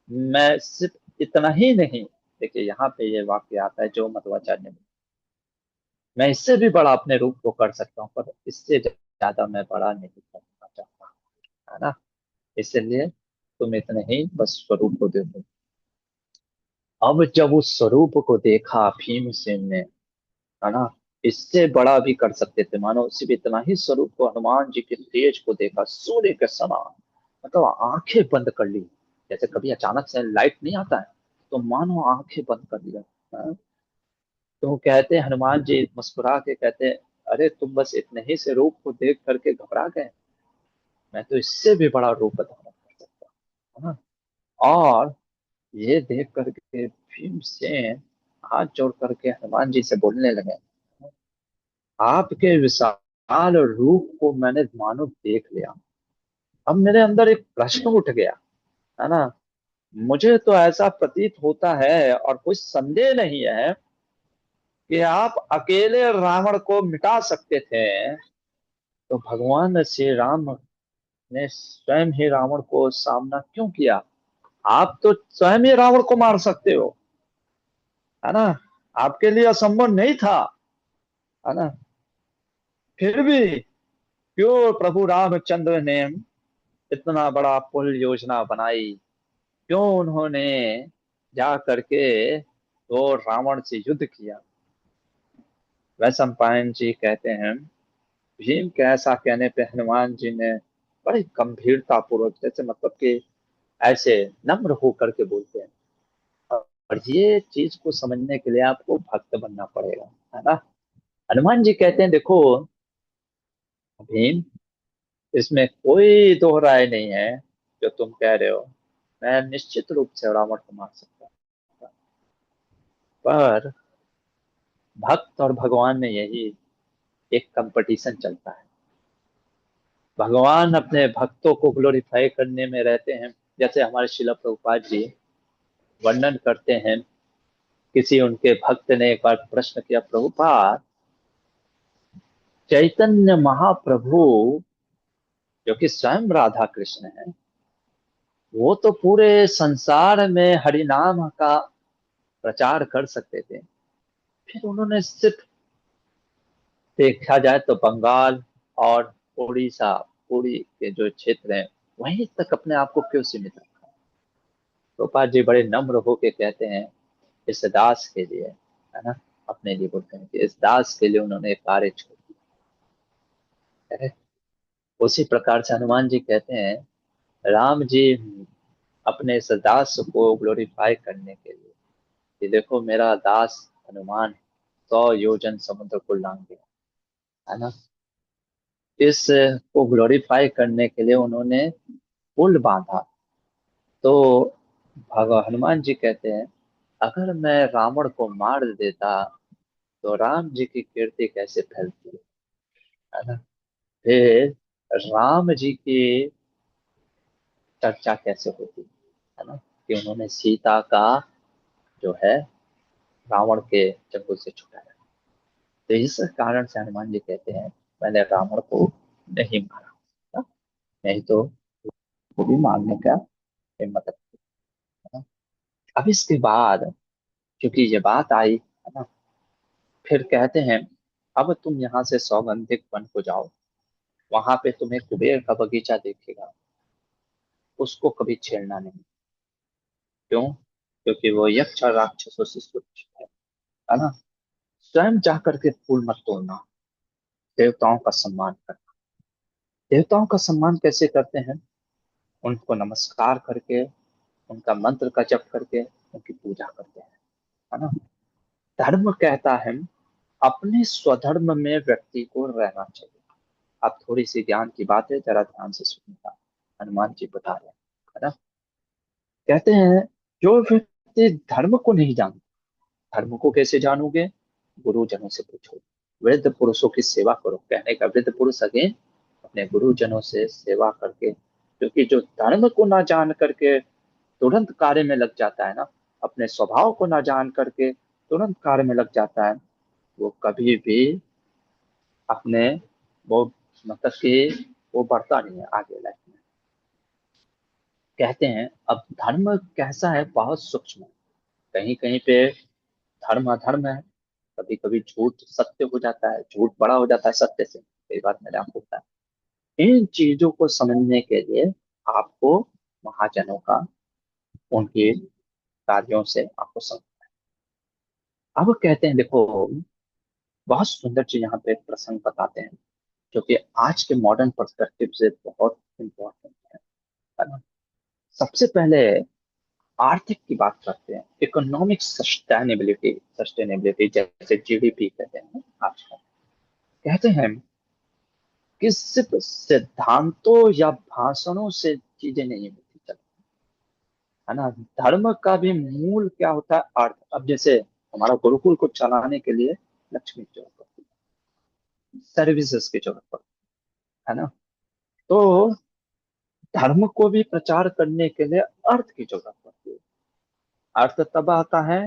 मैं सिर्फ इतना ही नहीं। देखिए यहाँ पे ये वाक्य आता है जो मध्वाचार्य ने, मैं इससे भी बड़ा अपने रूप को कर सकता हूँ, पर इससे ज्यादा मैं बड़ा नहीं करना चाहता, है ना। इसलिए तुम इतने ही बस स्वरूप को देखो। अब जब उस स्वरूप को देखा भीमसेन ने, है ना, इससे बड़ा भी कर सकते थे, मानो सिर्फ इतना ही स्वरूप को, हनुमान जी के तेज को देखा सूर्य के समान, मतलब आंखें बंद कर ली। जैसे कभी अचानक से लाइट नहीं आता है, तो मानो आंखें बंद कर लिया, हाँ? तो कहते हैं हनुमान जी मुस्कुरा के कहते हैं, अरे तुम बस इतने ही से रूप को देख करके घबरा गए, मैं तो इससे भी बड़ा रूप धारण कर सकता हूँ, है ना। और ये देख करके भीमसेन हाथ जोड़ करके हनुमान जी से बोलने लगे, आपके विशाल रूप को मैंने मानो देख लिया, अब मेरे अंदर एक प्रश्न उठ गया, है ना। मुझे तो ऐसा प्रतीत होता है और कोई संदेह नहीं है कि आप अकेले रावण को मिटा सकते थे, तो भगवान श्री राम ने स्वयं ही रावण को सामना क्यों किया। आप तो स्वयं ही रावण को मार सकते हो, है ना, आपके लिए असंभव नहीं था, है ना। फिर भी क्यों प्रभु रामचंद्र ने इतना बड़ा पुल योजना बनाई, क्यों उन्होंने जा करके तो रावण से युद्ध किया। वैशंपायन जी कहते हैं भीम के ऐसा कहने पे हनुमान जी ने बड़ी गंभीरता पूर्वक, जैसे मतलब कि ऐसे नम्र होकर के बोलते हैं। और ये चीज को समझने के लिए आपको भक्त बनना पड़ेगा, है ना। हनुमान जी कहते हैं देखो भीम, इसमें कोई दो राय नहीं है जो तुम कह रहे हो, मैं निश्चित रूप से रावण को मार सकता हूं, पर भक्त और भगवान में यही एक कंपटीशन चलता है। भगवान अपने भक्तों को ग्लोरीफाई करने में रहते हैं। जैसे हमारे शिला प्रभुपाद जी वर्णन करते हैं, किसी उनके भक्त ने एक बार प्रश्न किया, प्रभुपाद चैतन्य महाप्रभु जो कि स्वयं राधा कृष्ण है, वो तो पूरे संसार में हरि नाम का प्रचार कर सकते थे, फिर उन्होंने सिर्फ देखा जाए तो बंगाल और उड़ीसा, उड़ी के जो क्षेत्र हैं वहीं तक अपने आप को क्यों सीमित रखा। गोपाल जी बड़े नम्र होके कहते हैं इस दास के लिए, है ना, अपने लिए बोलते हैं कि इस दास के लिए उन्होंने एक कार्य छोड़ दिया है। उसी प्रकार से हनुमान जी कहते हैं राम जी अपने इस दास को ग्लोरीफाई करने के लिए कि देखो मेरा दास हनुमान 100 योजन समुद्र को लांग गया, है ना, इस को ग्लोरीफाई करने के लिए उन्होंने पुल बांधा। तो भगवान हनुमान जी कहते हैं, अगर मैं रावण को मार देता तो राम जी की कीर्ति कैसे फैलती, है ना। फिर राम जी की चर्चा कैसे होती, है ना, कि उन्होंने सीता का जो है रावण के चंगुल से छुड़ाया। तो इस कारण से हनुमान जी कहते हैं, मैंने रावण को नहीं मारा, है ना? नहीं तो वो भी मारने का हिम्मत रखती, है ना। अब इसके बाद क्योंकि ये बात आई, है ना, फिर कहते हैं, अब तुम यहाँ से सौगंधिक वन को जाओ, वहां पे तुम्हें कुबेर का बगीचा देखेगा, उसको कभी छेड़ना नहीं। क्यों? क्योंकि वो यक्ष और राक्षसों से सुरक्षित है ना। स्वयं जा करके फूल मत तोड़ना, देवताओं का सम्मान करना। देवताओं का सम्मान कैसे करते हैं? उनको नमस्कार करके, उनका मंत्र का जप करके, उनकी पूजा करते हैं, है ना। धर्म कहता है अपने स्वधर्म में व्यक्ति को रहना चाहिए। अब थोड़ी सी ज्ञान की बात है, जरा ध्यान से सुनिएगा। हनुमान जी बता रहे हैं, है ना। कहते हैं, जो व्यक्ति धर्म को नहीं जानता, धर्म को कैसे जानोगे? गुरुजनों से पूछो, वृद्ध पुरुषों की सेवा करो। कहने का वृद्ध पुरुष अगेन अपने गुरुजनों से सेवा करके, क्योंकि जो धर्म को ना जान करके तुरंत कार्य में लग जाता है ना, अपने स्वभाव को ना जान करके तुरंत कार्य में लग जाता है, वो कभी भी अपने वो मतलब कि वो बढ़ता नहीं है आगे लाइफ में। कहते हैं, अब धर्म कैसा है, बहुत सूक्ष्म है। कहीं कहीं पे धर्म अधर्म है, कभी कभी झूठ सत्य हो जाता है, झूठ बड़ा हो जाता है सत्य से, कई बार मैंने आपको बताया। इन चीजों को समझने के लिए आपको महाजनों का, उनके कार्यों से आपको समझ। अब कहते हैं, देखो, बहुत सुंदर चीज यहाँ पे प्रसंग बताते हैं, जो कि आज के मॉडर्न पर्सपेक्टिव से बहुत इंपॉर्टेंट है ना। सबसे पहले आर्थिक की बात करते हैं, इकोनॉमिक सस्टेनेबिलिटी, सस्टेनेबिलिटी जैसे जीडीपी कहते हैं आजकल। कहते हैं कि सिर्फ सिद्धांतों या भाषणों से चीजें नहीं होती, चल, है ना। धर्म का भी मूल क्या होता है? अर्थ। अब जैसे हमारा गुरुकुल को चलाने के लिए लक्ष्मी की जरूरत पड़ती है, सर्विसेज की जरूरत पड़ती है ना। तो धर्म को भी प्रचार करने के लिए अर्थ की जरूरत पड़ती है। अर्थ तब आता है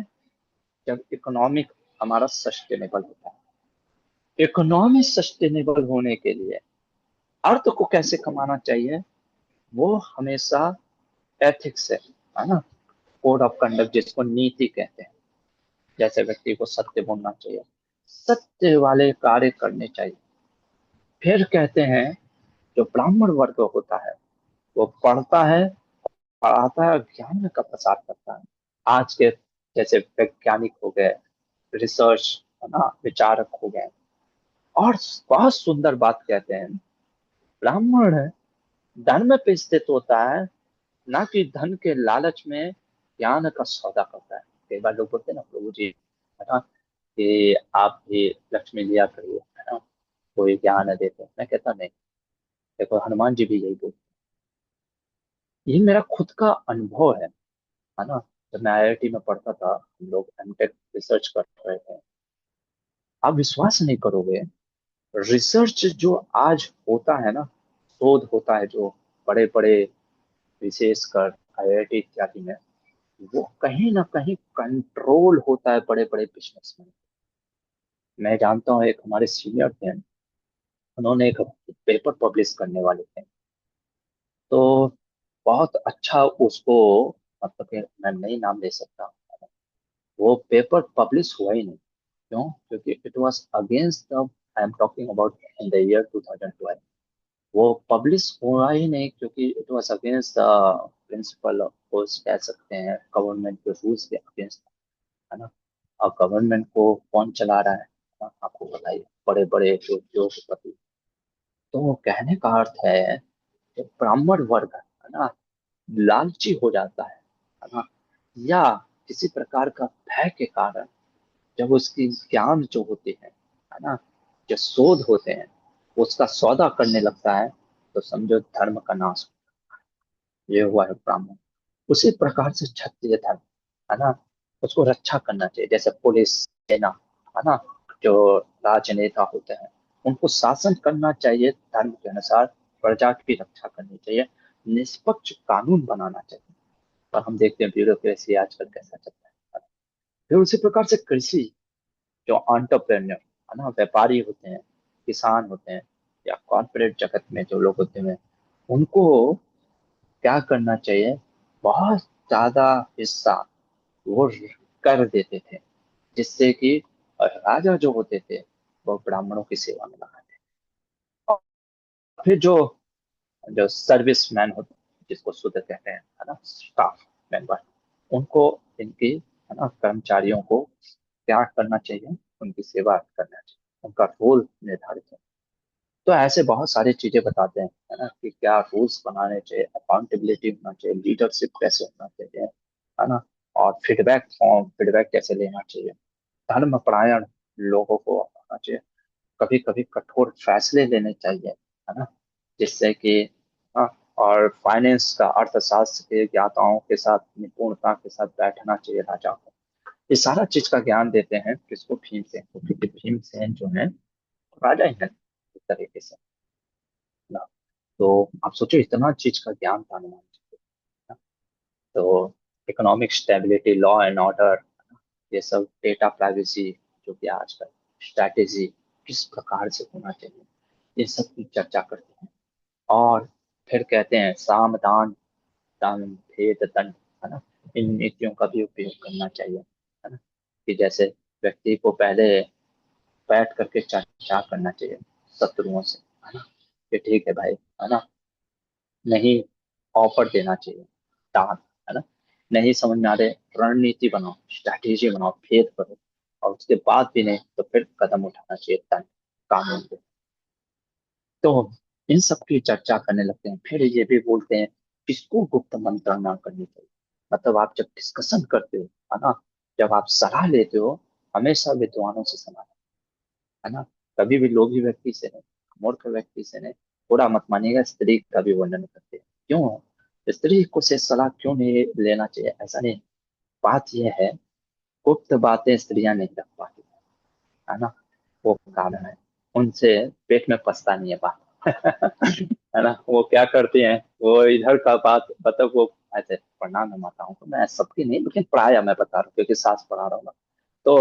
जब इकोनॉमिक हमारा सस्टेनेबल होता है। इकोनॉमी सस्टेनेबल होने के लिए अर्थ को कैसे कमाना चाहिए? वो हमेशा एथिक्स है ना, कोड ऑफ कंडक्ट जिसको नीति कहते हैं। जैसे व्यक्ति को सत्य बोलना चाहिए, सत्य वाले कार्य करने चाहिए। फिर कहते हैं, जो ब्राह्मण वर्ग होता है वो पढ़ता है, पढ़ाता है और ज्ञान का प्रसार करता है। आज के जैसे वैज्ञानिक हो गए, रिसर्च, है ना, विचारक हो गए। और बहुत सुंदर बात कहते हैं, ब्राह्मण धर्म पे स्थित होता है, ना कि धन के लालच में ज्ञान का सौदा करता है। कई बार लोग बोलते हैं ना, प्रभु जी, है ना, कि आप भी लक्ष्मी लिया करिए, है ना, कोई ज्ञान देते हैं। मैं कहता नहीं। देखो, हनुमान जी भी यही बोलते हैं। ये मेरा खुद का अनुभव है ना। जब मैं आईआईटी में पढ़ता था, हम लोग एमटेक रिसर्च कर रहे थे। आप विश्वास नहीं करोगे, रिसर्च जो आज होता है ना, शोध होता है जो बड़े बड़े, विशेषकर आईआईटी इत्यादि में, वो कहीं ना कहीं कंट्रोल होता है बड़े बड़े बिजनेस में। मैं जानता हूँ, एक हमारे सीनियर थे, उन्होंने एक पेपर पब्लिश करने वाले थे। तो बहुत अच्छा उसको, मतलब कि मैं नहीं नाम ले सकता, वो पेपर पब्लिश हुआ ही नहीं। क्यों? क्योंकि it was against the, I am talking about in the year 2012। वो पब्लिश हुआ ही नहीं क्योंकि it was against the principle, वो कह सकते हैं गवर्नमेंट के रूल्स के अगेंस्ट, है ना। और गवर्नमेंट को कौन चला रहा है ना, आपको बताइए, बड़े बड़े जो उद्योगपति। तो वो कहने का अर्थ है कि ब्राह्मण वर्ग, है ना, लालची हो जाता है ना, या किसी प्रकार का भय के कारण जब उसकी ज्ञान जो होते हैं, है ना, जो शोध होते हैं, उसका सौदा करने लगता है, तो समझो धर्म का नाश। ये हुआ है ब्राह्मण। उसी प्रकार से क्षत्रिय धर्म, है ना, उसको रक्षा करना चाहिए। जैसे पुलिस, सेना, है ना, जो राजनेता होते हैं, उनको शासन करना चाहिए धर्म के अनुसार, प्रजा की रक्षा करनी चाहिए, निष्पक्ष कानून बनाना चाहिए। और हम देखते हैं ब्यूरोक्रेसी आजकल कैसा चलता है। फिर उसी प्रकार से कृषि, जो एंटरप्रेन्योर, है ना, व्यापारी होते हैं, किसान होते हैं, या कॉर्पोरेट जगत में जो लोग होते हैं, उनको क्या करना चाहिए, बहुत ज्यादा हिस्सा वो कर देते थे, जिससे कि राजा जो होते थे वो ब्राह्मणों की सेवा में लगाते। और फिर जो जो सर्विस मैन होते हैं, जिसको शुद्ध कहते हैं, है ना, स्टाफ मेंबर, उनको, इनकी, है ना, कर्मचारियों को क्या करना चाहिए, उनकी सेवा करना चाहिए, उनका रोल निर्धारित है। तो ऐसे बहुत सारी चीजें बताते हैं, है ना, कि क्या रूल्स बनाने चाहिए, अकाउंटेबिलिटी होना चाहिए, लीडरशिप कैसे होना चाहिए, है ना, और फीडबैक कैसे लेना चाहिए, धर्मपरायण लोगों को होना चाहिए, कभी कभी कठोर फैसले लेने चाहिए, है ना, जिससे कि, हाँ, और फाइनेंस का, अर्थशास्त्र के ज्ञाताओं के साथ निपुणता के साथ बैठना चाहिए राजा को। ये सारा चीज का ज्ञान देते हैं किसको, भीमसेन को, क्योंकि भीमसेन जो है राजा ही है एक तरीके से ना। तो आप सोचो, इतना चीज का ज्ञान था हनुमान जी को, ना। तो economic stability, law and order, ये सब, डेटा प्राइवेसी, जो कि आजकल स्ट्रैटेजी किस प्रकार से होना चाहिए, ये सब की चर्चा करते हैं। और फिर कहते हैं साम दान दम भेद दंड, है ना, इन नीतियों का भी उपयोग करना चाहिए, है ना, कि जैसे व्यक्ति को पहले बैठ करके चर्चा करना चाहिए शत्रुओं से, है ना, कि ठीक है भाई, है ना, नहीं, ऑफर देना चाहिए, दान, है ना, नहीं समझ में आ रहे, रणनीति बनाओ, स्ट्रैटेजी बनाओ, भेद करो, और उसके बाद भी नहीं तो फिर कदम उठाना चाहिए दंड, कानून पे। तो इन सब की चर्चा करने लगते हैं। फिर ये भी बोलते हैं किसको गुप्त मंत्रणा करनी चाहिए। मतलब आप जब डिस्कशन करते हो, है ना, जब आप सलाह लेते हो, हमेशा विद्वानों से सलाह, है ना, कभी भी लोभी व्यक्ति से नहीं, मूर्ख व्यक्ति से नहीं। बुरा मत मानिएगा, स्त्री का भी वर्णन करते हैं, क्यों स्त्री को से सलाह क्यों नहीं लेना चाहिए, ऐसा नहीं। बात यह है, गुप्त बातें स्त्रियां नहीं रख पाती, है ना, वो कारण है, उनसे पेट में पचता नहीं है बात। है ना, वो क्या करती हैं, वो इधर का बात, मतलब वो ऐसे, प्रणाम है माताओं को, मैं सबकी नहीं लेकिन प्राय मैं बता रहा हूँ क्योंकि सास पढ़ा रहा हूँ ना। तो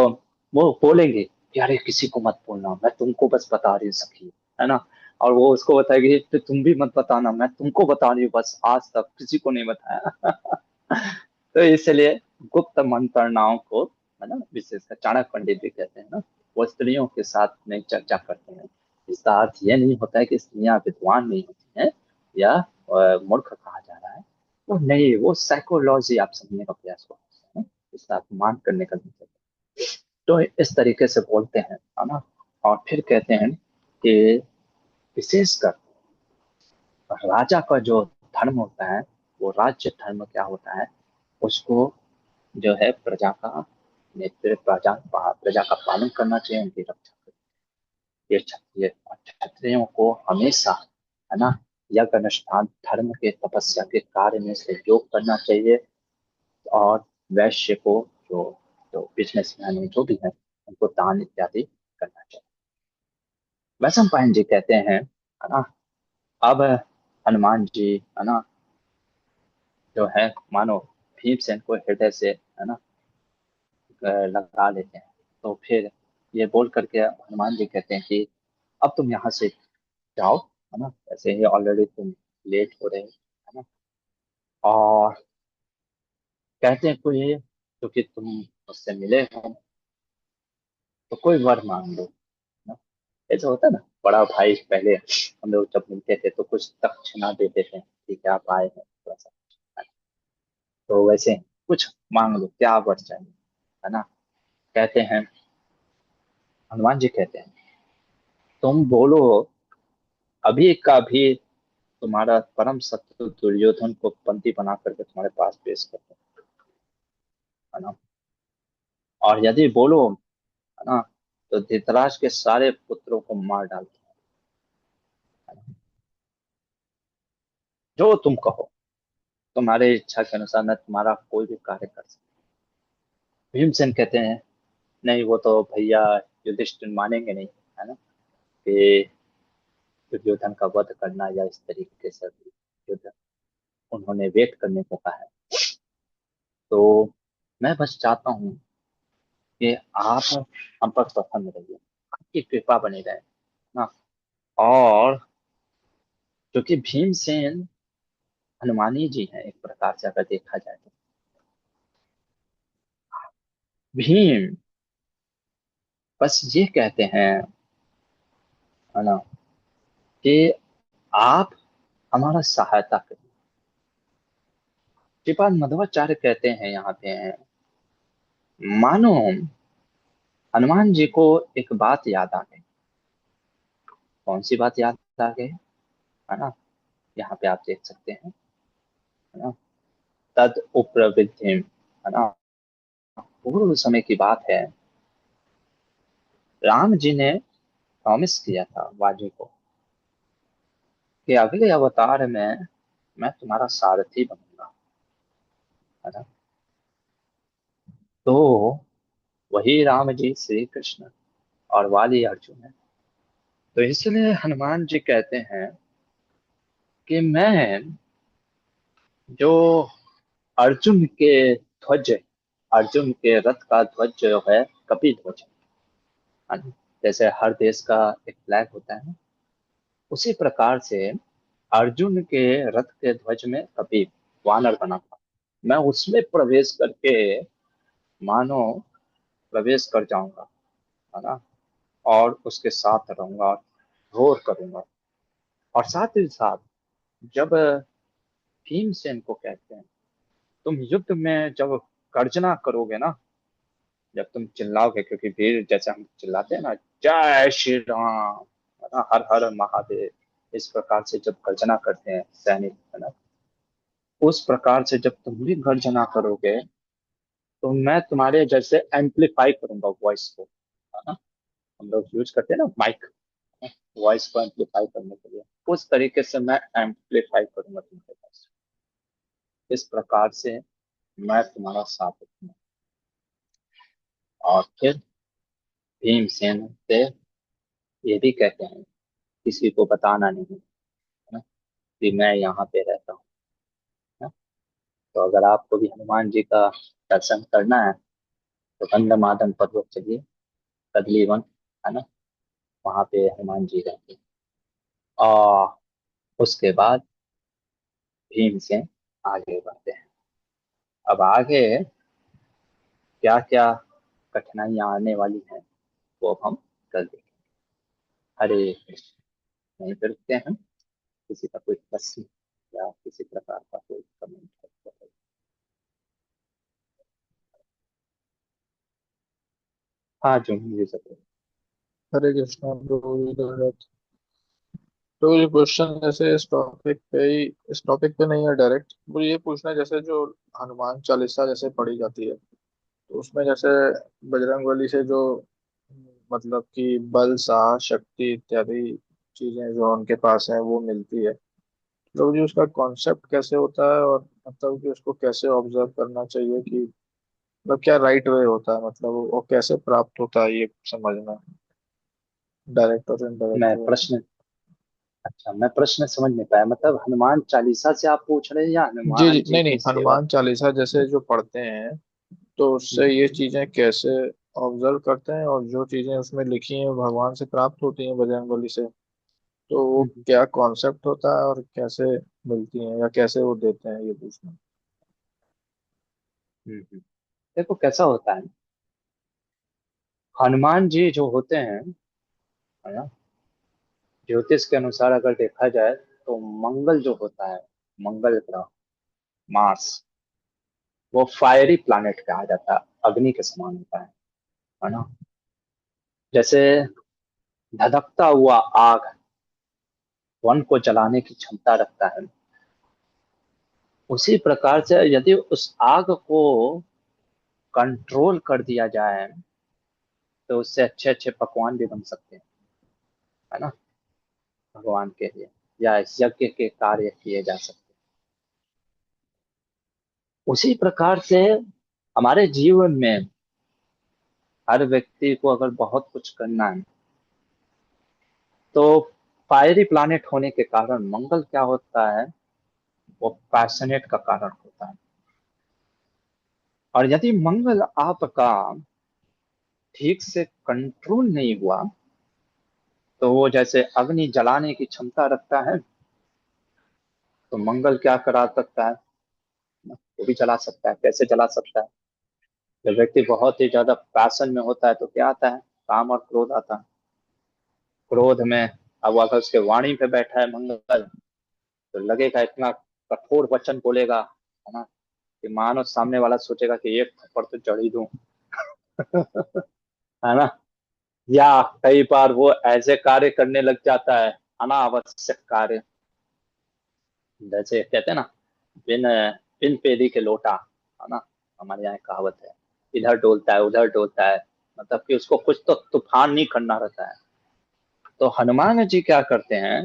वो बोलेंगे कि अरे किसी को मत बोलना, मैं तुमको बस बता रही हूँ सखी, है ना, और वो उसको बताएगी तो तुम भी मत बताना, मैं तुमको बता रही हूँ बस, आज तक किसी को नहीं बताया। तो इसलिए गुप्त मंत्रणाओं को, है ना, विशेषकर चाणक्य पंडित भी कहते हैं ना, वो स्त्रियों के साथ नहीं चर्चा करते हैं। इसका अर्थ यह नहीं होता है कि स्त्रियां विद्वान नहीं होती हैं या मूर्ख कहा जा रहा है, वो नहीं, वो साइकोलॉजी आप समझने का प्रयास करते हैं, इसका अपमान करने का नहीं करते। तो इस तरीके से बोलते हैं, है ना। और फिर कहते हैं कि विशेषकर राजा का जो धर्म होता है, वो राज्य धर्म क्या होता है, उसको जो है प्रजा का नेतृत्व, प्रजा का पालन करना चाहिए, उनकी रक्षा करनी चाहिए। ये क्षत्रिय, और क्षत्रियों को हमेशा, है ना, यज्ञ अनुष्ठान, धर्म के तपस्या के कार्य में सहयोग करना चाहिए। और वैश्य को, जो जो बिजनेसमैन है, जो भी है, उनको दान इत्यादि करना चाहिए। वैशम पायन जी कहते हैं, है ना, अब हनुमान जी, है ना, जो है, मानो भीमसेन को हृदय से, है ना, लगा लेते हैं। तो फिर ये बोल करके हनुमान जी कहते हैं कि अब तुम यहाँ से जाओ, है ना, ऐसे ही ऑलरेडी तुम लेट हो रहे हो, है ना, और कहते हैं कोई, क्योंकि तुम मुझसे मिले हो, तो कोई वर मांग लो, है ना। ऐसा होता है ना, बड़ा भाई पहले हम लोग जब मिलते थे तो कुछ दक्षिणा देते थे, ठीक है आप आए हैं थोड़ा सा, तो वैसे कुछ मांग लो, क्या वर चाहिए, है ना। कहते हैं, हनुमान जी कहते हैं, तुम बोलो, अभी का भी तुम्हारा परम शत्रु दुर्योधन को बंदी बना करके तुम्हारे पास पेश करते हैं, है ना। और यदि बोलो, है ना, तो धृतराष्ट्र के सारे पुत्रों को मार डालते हैं, है ना? जो तुम कहो, तुम्हारे इच्छा के अनुसार मैं तुम्हारा कोई भी कार्य कर सकता हूँ। भीमसेन कहते हैं नहीं, वो तो भैया युधिष्ठिर मानेंगे नहीं, है ना, कि दुर्योधन का वध करना या इस तरीके से युद्ध, उन्होंने वेट करने को कहा है। तो मैं बस चाहता हूँ कि आप हम पर प्रसन्न रहिए, आपकी कृपा बनी रहे ना। और क्योंकि भीमसेन हनुमानी जी हैं एक प्रकार से, अगर देखा जाए तो भीम बस ये कहते हैं, है ना, कि आप हमारा सहायता करिए। श्रीपाद मध्वाचार्य कहते हैं यहाँ पे हैं, मानो हनुमान जी को एक बात याद आ गई। कौन सी बात याद आ गई, है ना, यहाँ पे आप देख सकते हैं, है ना, तद उप्रवृद्धिम, है ना, पूर्व समय की बात है। राम जी ने प्रॉमिस किया था वाली को कि अगले अवतार में मैं तुम्हारा सारथी बनूंगा, है ना। तो वही राम जी श्री कृष्ण और वाली अर्जुन है। तो इसलिए हनुमान जी कहते हैं कि मैं जो अर्जुन के ध्वज, अर्जुन के रथ का ध्वज जो है कपि ध्वज, है ना? जैसे हर देश का एक फ्लैग होता है ना, उसी प्रकार से अर्जुन के रथ के ध्वज में कपि वानर बना था। मैं उसमें प्रवेश करके मानो प्रवेश कर जाऊंगा, है ना, और उसके साथ रहूंगा और घोर करूंगा। और साथ ही साथ जब भीमसेन को कहते हैं तुम युद्ध में जब गर्जना करोगे ना, जब तुम चिल्लाओगे, क्योंकि वीर जैसे हम चिल्लाते हैं ना, जय श्री राम, है ना, हर हर महादेव, इस प्रकार से जब गर्जना करते हैं सैनिक, है ना, उस प्रकार से जब तुम भी गर्जना करोगे तो मैं तुम्हारे जैसे एम्पलीफाई करूंगा वॉइस को, है ना। हम लोग यूज करते हैं ना माइक, वॉइस को एम्पलीफाई करने के लिए, उस तरीके से मैं एम्पलीफाई करूंगा तुम्हारे पास। इस प्रकार से मैं तुम्हारा साथ दूंगा। और फिर भीमसेन से ये भी कहते हैं किसी को बताना नहीं, है ना, कि मैं यहाँ पे रहता हूँ, है ना? तो अगर आपको भी हनुमान जी का दर्शन करना है तो गंधमादन पर्वत चलिए, कदली वन, है ना, वहां पे हनुमान जी रहते हैं। और उसके बाद भीमसेन आगे बढ़ते हैं। अब आगे क्या क्या कठिनाइयां आने वाली हैं वो हम कल देखेंगे। हरे कृष्ण। यहीं पे रुकते हैं हम। किसी का कोई प्रश्न या किसी प्रकार का कोई कमेंट है तो बताइए। हाँ जो मुझे सब। हरे कृष्णा प्रभु। तो ये क्वेश्चन जैसे इस टॉपिक पे नहीं है डायरेक्ट, वो ये पूछना है जैसे जो हनुमान चालीसा जैसे पढ़ी जाती है, तो उसमें जैसे बजरंगबली से जो मतलब कि बल साहस शक्ति इत्यादि चीजें जो उनके पास हैं वो मिलती है। तो जी उसका कॉन्सेप्ट कैसे होता है, और मतलब कि उसको कैसे ऑब्जर्व करना चाहिए कि मतलब क्या राइट वे होता है, मतलब वो कैसे प्राप्त होता है ये समझना, डायरेक्ट और इनडायरेक्ट मैं वे में। प्रश्न, अच्छा मैं प्रश्न समझ नहीं पाया, मतलब हनुमान चालीसा से आप पूछ रहे हैं या जी जी, हनुमान जी नहीं नहीं, की सेवा? हनुमान चालीसा जैसे जो पढ़ते हैं तो उससे हम्म, ये चीजें कैसे ऑब्जर्व करते हैं, और जो चीजें उसमें लिखी हैं भगवान से प्राप्त होती हैं बजरंगबली से, तो वो हम्म, क्या कॉन्सेप्ट होता है और कैसे मिलती हैं या कैसे वो देते हैं, ये पूछना। देखो कैसा होता है, हनुमान जी जो होते हैं, है ना, ज्योतिष के अनुसार अगर देखा जाए तो मंगल जो होता है, मंगल ग्रह, मार्स, वो फायरी प्लैनेट कहा जाता है, अग्नि के समान होता है ना। जैसे धधकता हुआ आग वन को जलाने की क्षमता रखता है, उसी प्रकार से यदि उस आग को कंट्रोल कर दिया जाए तो उससे अच्छे अच्छे पकवान भी बन सकते हैं, है ना, भगवान के लिए, या यज्ञ के कार्य किए जा सकते उसी प्रकार से हमारे जीवन में हर व्यक्ति को अगर बहुत कुछ करना है, तो फायरी प्लानेट होने के कारण मंगल क्या होता है, वो पैशनेट का कारण होता है। और यदि मंगल आपका ठीक से कंट्रोल नहीं हुआ, तो वो जैसे अग्नि जलाने की क्षमता रखता है, तो मंगल क्या करा सकता है, वो भी जला सकता है। कैसे जला सकता है? जब व्यक्ति बहुत ही ज्यादा पैशन में होता है तो क्या आता है, काम और क्रोध आता है। क्रोध में अब अगर उसके वाणी पे बैठा है मंगल, तो लगेगा इतना कठोर वचन बोलेगा, है ना, कि मानो सामने वाला सोचेगा कि एक थप्पड़ तो जड़ ही दूं। है ना। या कई बार वो ऐसे कार्य करने लग जाता है, अनावश्यक कार्य, जैसे कहते हैं ना, बिन बिन पेरी के लोटा, है ना, हमारे यहाँ एक कहावत है, इधर डोलता है उधर डोलता है, मतलब कि उसको कुछ तो तूफान नहीं करना रहता है। तो हनुमान जी क्या करते हैं,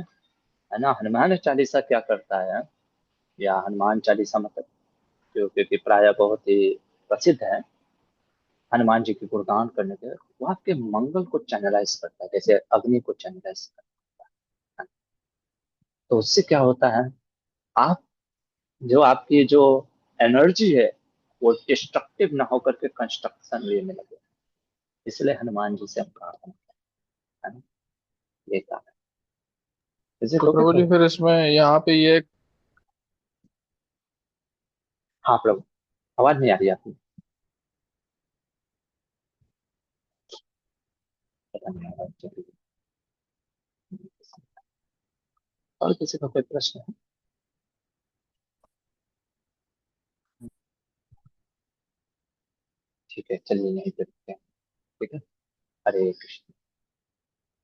है ना, हनुमान चालीसा क्या करता है, या हनुमान चालीसा मतलब, जो क्योंकि प्राय बहुत ही प्रसिद्ध है हनुमान जी के गुणगान करने के, वो आपके मंगल को चैनलाइज करता है, जैसे अग्नि को चैनलाइज करता है। तो उससे क्या होता है, आप जो आपकी जो एनर्जी है, वो डिस्ट्रक्टिव ना होकर के कंस्ट्रक्शन वे में लगे। इसलिए हनुमान जी से हम प्रार्थना करते हैं, है ना, ये कारण है। जैसे तो लोग प्रभु तो, जी फिर इसमें यहाँ पे ये हाँ प्रभु, आवाज नहीं आ रही आपकी, पता नहीं आवाज चली गई। और किसी का कोई प्रश्न है? ठीक है, चलिए यहीं पे रुकते हैं। ठीक है। हरे कृष्ण।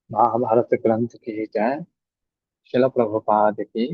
महाभारत ग्रंथ की जय। शिल प्रभुपाद की